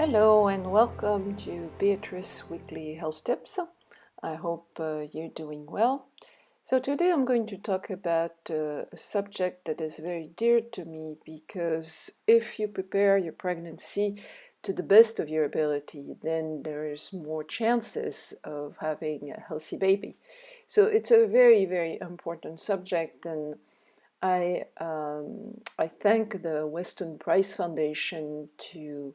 Hello and welcome to Beatrice Weekly Health Tips. I hope you're doing well. So today I'm going to talk about a subject that is very dear to me because if you prepare your pregnancy to the best of your ability, then there's more chances of having a healthy baby. So it's a very, very important subject, and I thank the Weston Price Foundation to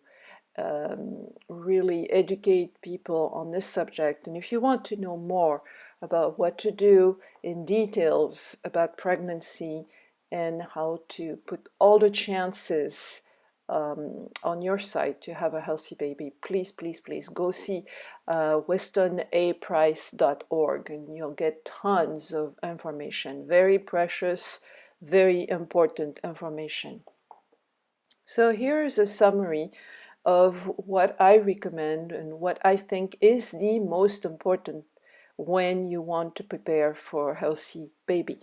really educate people on this subject. And if you want to know more about what to do in details about pregnancy and how to put all the chances on your side to have a healthy baby, please go see westonaprice.org and you'll get tons of information, very precious, very important information. So here is a summary of what I recommend and what I think is the most important when you want to prepare for a healthy baby.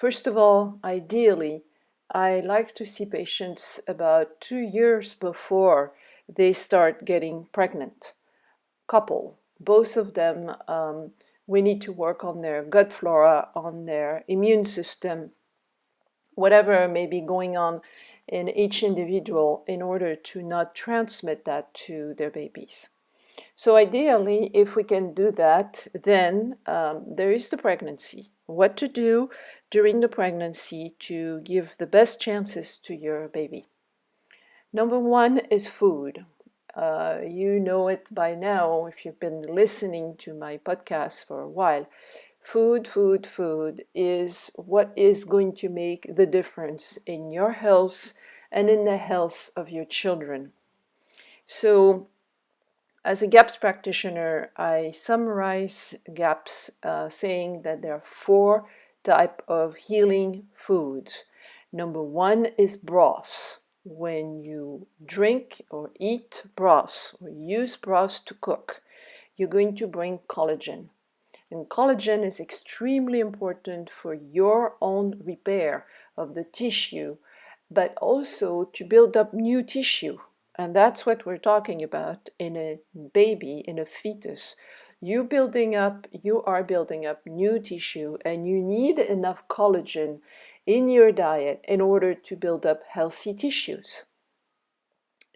First of all, ideally, I like to see patients about 2 years before they start getting pregnant. Couple, both of them, we need to work on their gut flora, on their immune system, whatever may be going on in each individual in order to not transmit that to their babies. So ideally, if we can do that, then there is the pregnancy. What to do during the pregnancy to give the best chances to your baby. Number one is food. You know it by now if you've been listening to my podcast for a while. Food is what is going to make the difference in your health and in the health of your children. So, as a GAPS practitioner, I summarize GAPS saying that there are 4 types of healing foods. Number 1 is broths. When you drink or eat broths or use broths to cook, you're going to bring collagen. And collagen is extremely important for your own repair of the tissue, but also to build up new tissue. And that's what we're talking about in a baby, in a fetus. You are building up new tissue, and you need enough collagen in your diet in order to build up healthy tissues.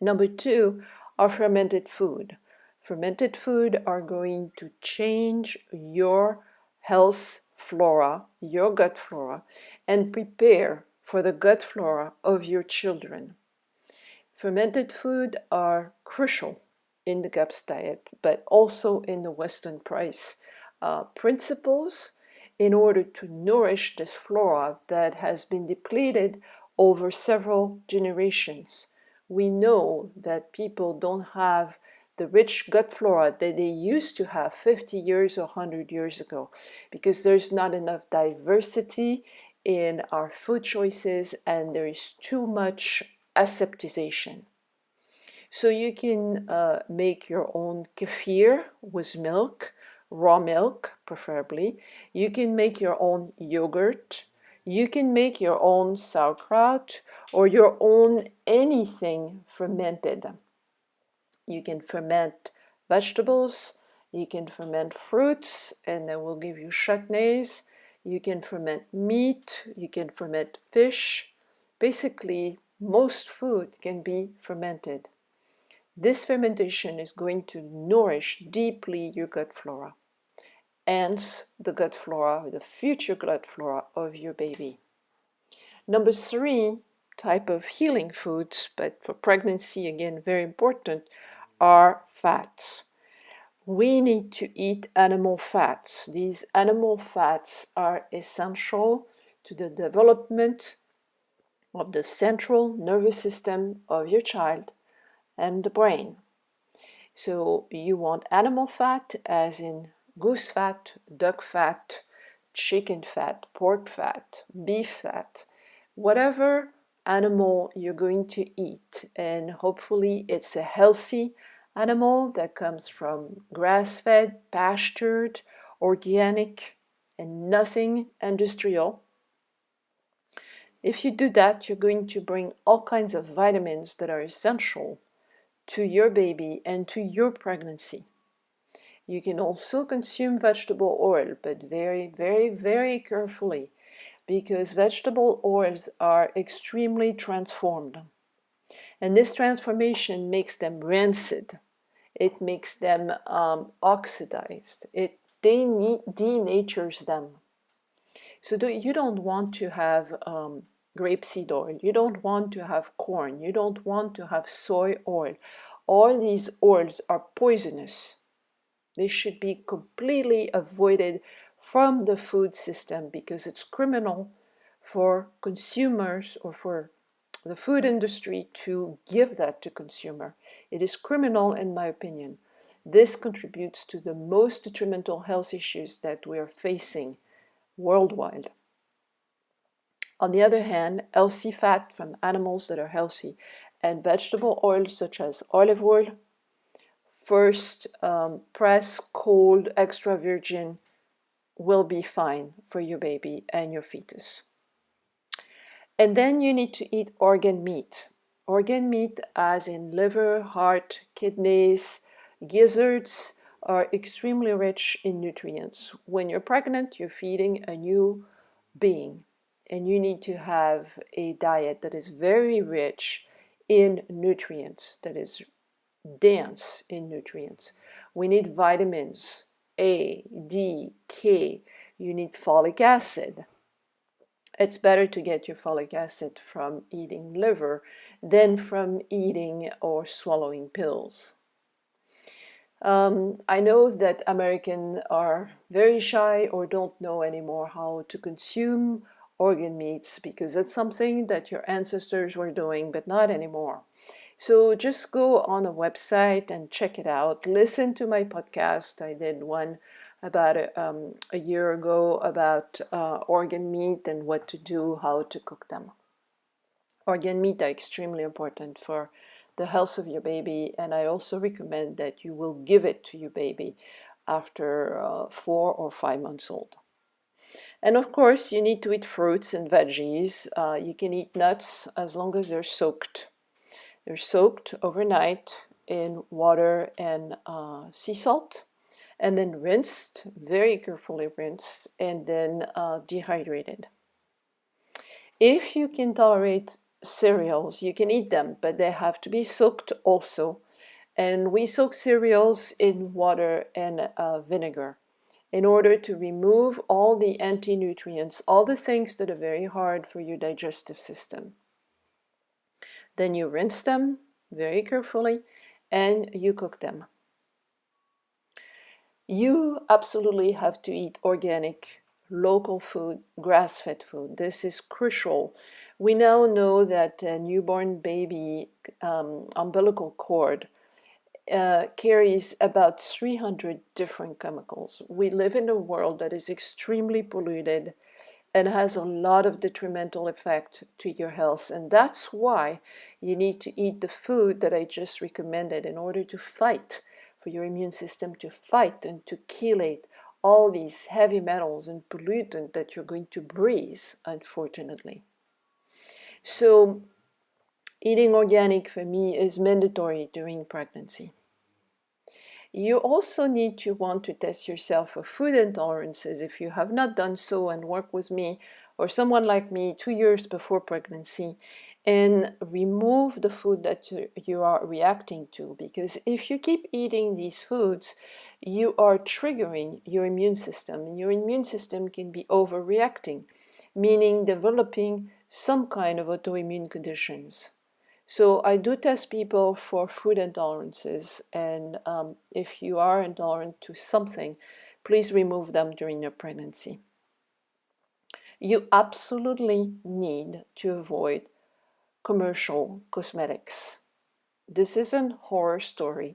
Number 2 are fermented food. Fermented food are going to change your health flora, your gut flora, and prepare for the gut flora of your children. Fermented food are crucial in the GAPS diet, but also in the Weston Price principles in order to nourish this flora that has been depleted over several generations. We know that people don't have the rich gut flora that they used to have 50 years or 100 years ago because there's not enough diversity in our food choices and there is too much aseptization. So you can make your own kefir with milk, raw milk preferably. You can make your own yogurt. You can make your own sauerkraut or your own anything fermented. You can ferment vegetables, you can ferment fruits, and that will give you chutneys. You can ferment meat, you can ferment fish. Basically, most food can be fermented. This fermentation is going to nourish deeply your gut flora and the gut flora, the future gut flora of your baby. Number 3 type of healing foods, but for pregnancy, again, very important, are fats. We need to eat animal fats. These animal fats are essential to the development of the central nervous system of your child and the brain. So you want animal fat as in goose fat, duck fat, chicken fat, pork fat, beef fat, whatever animal you're going to eat, and hopefully it's a healthy animal that comes from grass-fed, pastured, organic, and nothing industrial. If you do that, you're going to bring all kinds of vitamins that are essential to your baby and to your pregnancy. You can also consume vegetable oil, but very, very, very carefully, because vegetable oils are extremely transformed. And this transformation makes them rancid. It makes them oxidized. It denatures them. So you don't want to have grapeseed oil. You don't want to have corn. You don't want to have soy oil. All these oils are poisonous. They should be completely avoided from the food system because it's criminal for consumers or for the food industry to give that to consumer. It is criminal in my opinion. This contributes to the most detrimental health issues that we are facing worldwide. On the other hand, healthy fat from animals that are healthy and vegetable oils such as olive oil, first press, cold, extra virgin, will be fine for your baby and your fetus. And then you need to eat organ meat. Organ meat as in liver, heart, kidneys, gizzards are extremely rich in nutrients. When you're pregnant, you're feeding a new being, and you need to have a diet that is very rich in nutrients, that is dense in nutrients. We need vitamins A, D, K. You need folic acid. It's better to get your folic acid from eating liver than from eating or swallowing pills. I know that Americans are very shy or don't know anymore how to consume organ meats because it's something that your ancestors were doing, but not anymore. So just go on a website and check it out. Listen to my podcast. I did one about a year ago about organ meat and what to do, how to cook them. Organ meat are extremely important for the health of your baby, and I also recommend that you will give it to your baby after 4 or 5 months old. And of course, you need to eat fruits and veggies. You can eat nuts as long as they're soaked. They're soaked overnight in water and sea salt, and then rinsed, very carefully rinsed, and then dehydrated. If you can tolerate cereals, you can eat them, but they have to be soaked also. And we soak cereals in water and vinegar in order to remove all the anti-nutrients, all the things that are very hard for your digestive system. Then you rinse them very carefully and you cook them. You absolutely have to eat organic, local food, grass-fed food. This is crucial. We now know that a newborn baby umbilical cord carries about 300 different chemicals. We live in a world that is extremely polluted and has a lot of detrimental effect to your health. And that's why you need to eat the food that I just recommended in order to fight, for your immune system to fight and to chelate all these heavy metals and pollutants that you're going to breathe, unfortunately. So eating organic for me is mandatory during pregnancy. You also need to want to test yourself for food intolerances if you have not done so, and work with me or someone like me 2 years before pregnancy and remove the food that you are reacting to, because if you keep eating these foods, you are triggering your immune system, and your immune system can be overreacting, meaning developing some kind of autoimmune conditions. So I do test people for food intolerances, and if you are intolerant to something, please remove them during your pregnancy. You absolutely need to avoid commercial cosmetics. This is a horror story,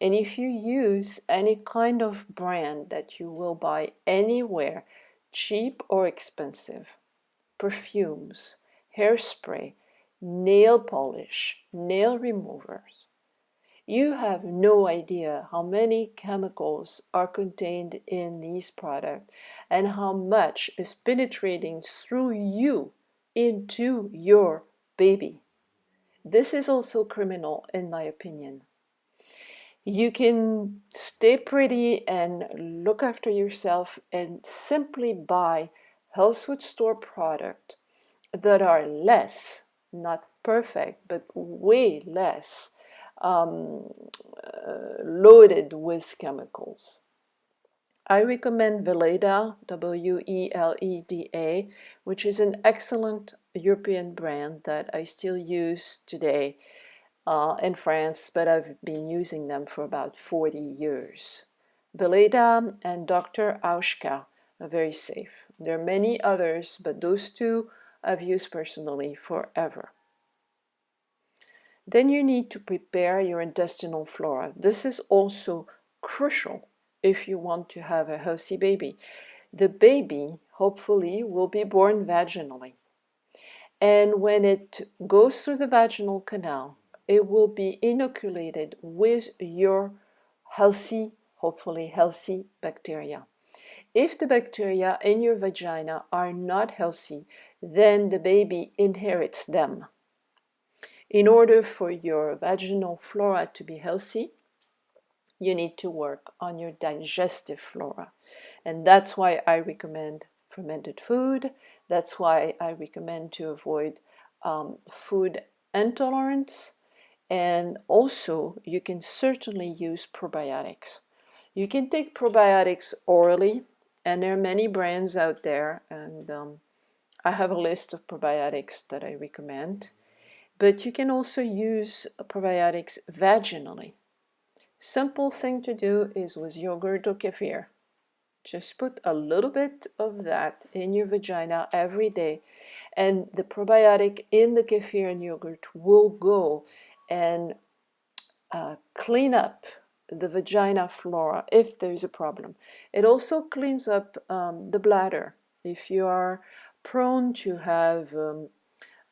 and if you use any kind of brand that you will buy anywhere, cheap or expensive, perfumes, hairspray, nail polish, nail removers, you have no idea how many chemicals are contained in these products and how much is penetrating through you into your baby. This is also criminal, in my opinion. You can stay pretty and look after yourself and simply buy health food store product that are less, not perfect, but way less loaded with chemicals. I recommend Weleda, Weleda, which is an excellent European brand that I still use today in France, but I've been using them for about 40 years. Weleda and Dr. Auschka are very safe. There are many others, but those two I've used personally forever. Then you need to prepare your intestinal flora. This is also crucial if you want to have a healthy baby. The baby, hopefully, will be born vaginally. And when it goes through the vaginal canal, it will be inoculated with your healthy, hopefully healthy bacteria. If the bacteria in your vagina are not healthy, then the baby inherits them. In order for your vaginal flora to be healthy, you need to work on your digestive flora. And that's why I recommend fermented food. That's why I recommend to avoid food intolerance. And also, you can certainly use probiotics. You can take probiotics orally, and there are many brands out there, and I have a list of probiotics that I recommend. But you can also use probiotics vaginally. Simple thing to do is with yogurt or kefir. Just put a little bit of that in your vagina every day, and the probiotic in the kefir and yogurt will go and clean up the vagina flora if there's a problem. It also cleans up the bladder. If you are prone to have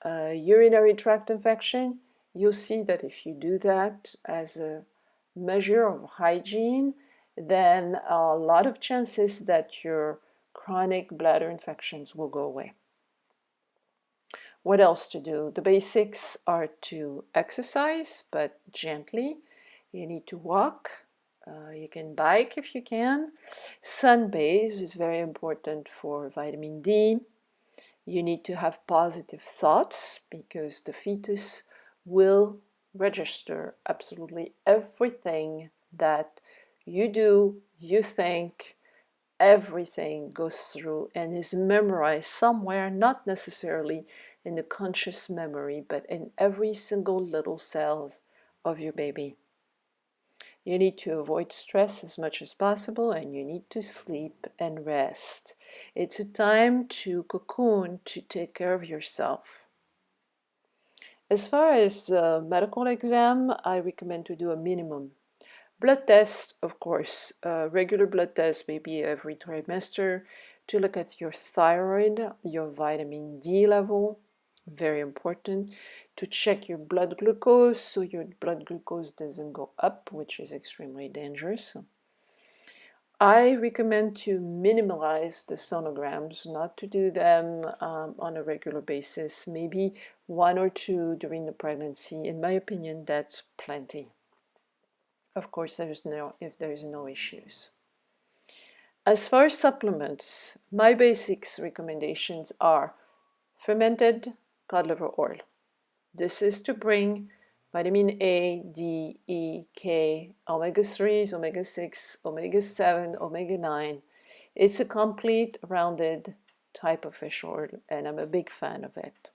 a urinary tract infection, you'll see that if you do that as a measure of hygiene, then a lot of chances that your chronic bladder infections will go away. What else to do? The basics are to exercise, but gently. You need to walk. You can bike if you can. Sunbathe is very important for vitamin D. You need to have positive thoughts because the fetus will register absolutely everything that you do, you think, everything goes through and is memorized somewhere, not necessarily in the conscious memory, but in every single little cell of your baby. You need to avoid stress as much as possible, and you need to sleep and rest. It's a time to cocoon, to take care of yourself. As far as medical exam, I recommend to do a minimum. Blood test, of course, regular blood test, maybe every trimester, to look at your thyroid, your vitamin D level, very important, to check your blood glucose so your blood glucose doesn't go up, which is extremely dangerous. I recommend to minimize the sonograms, not to do them on a regular basis, maybe 1 or 2 during the pregnancy. In my opinion, that's plenty. Of course, if there's no issues. As far as supplements, my basics recommendations are fermented cod liver oil. This is to bring vitamin A, D, E, K, omega-3s, omega-6, omega-7, omega-9. It's a complete, rounded type of fish oil, and I'm a big fan of it.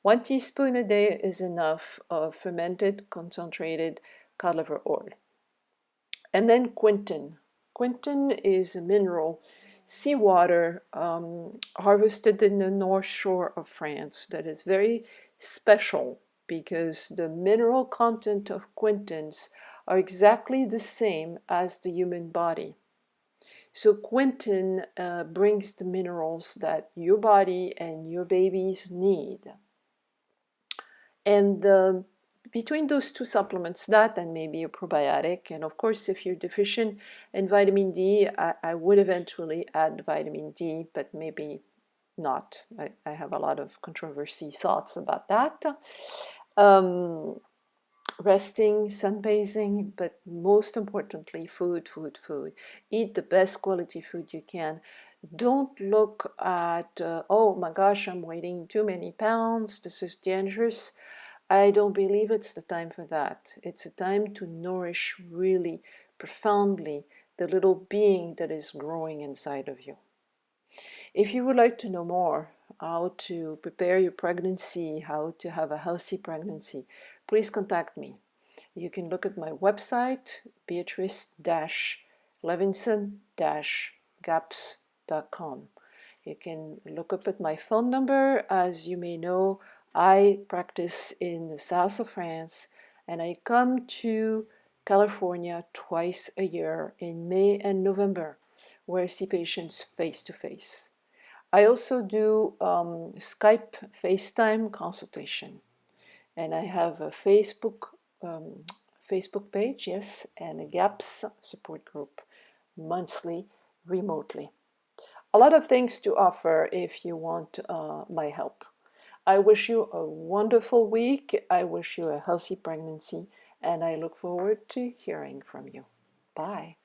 1 teaspoon a day is enough of fermented, concentrated cod liver oil. And then quinton. Quinton is a mineral, seawater, harvested in the North Shore of France that is very special because the mineral content of quintons are exactly the same as the human body. So quinton brings the minerals that your body and your babies need. And between those 2 supplements, that and maybe a probiotic, and of course if you're deficient in vitamin D, I would eventually add vitamin D, but maybe not. I have a lot of controversy thoughts about that. Um, Resting, sunbathing, but most importantly, food, food, food. Eat the best quality food you can. Don't look at, oh my gosh, I'm weighing too many pounds, this is dangerous. I don't believe it's the time for that. It's a time to nourish really profoundly the little being that is growing inside of you. If you would like to know more how to prepare your pregnancy, how to have a healthy pregnancy, please contact me. You can look at my website, beatrice-levinson-gaps.com. You can look up at my phone number. As you may know, I practice in the south of France, and I come to California twice a year in May and November, where I see patients face to face. I also do Skype FaceTime consultation, and I have a um, Facebook page, yes, and a GAPS support group monthly, remotely. A lot of things to offer if you want my help. I wish you a wonderful week. I wish you a healthy pregnancy, and I look forward to hearing from you. Bye.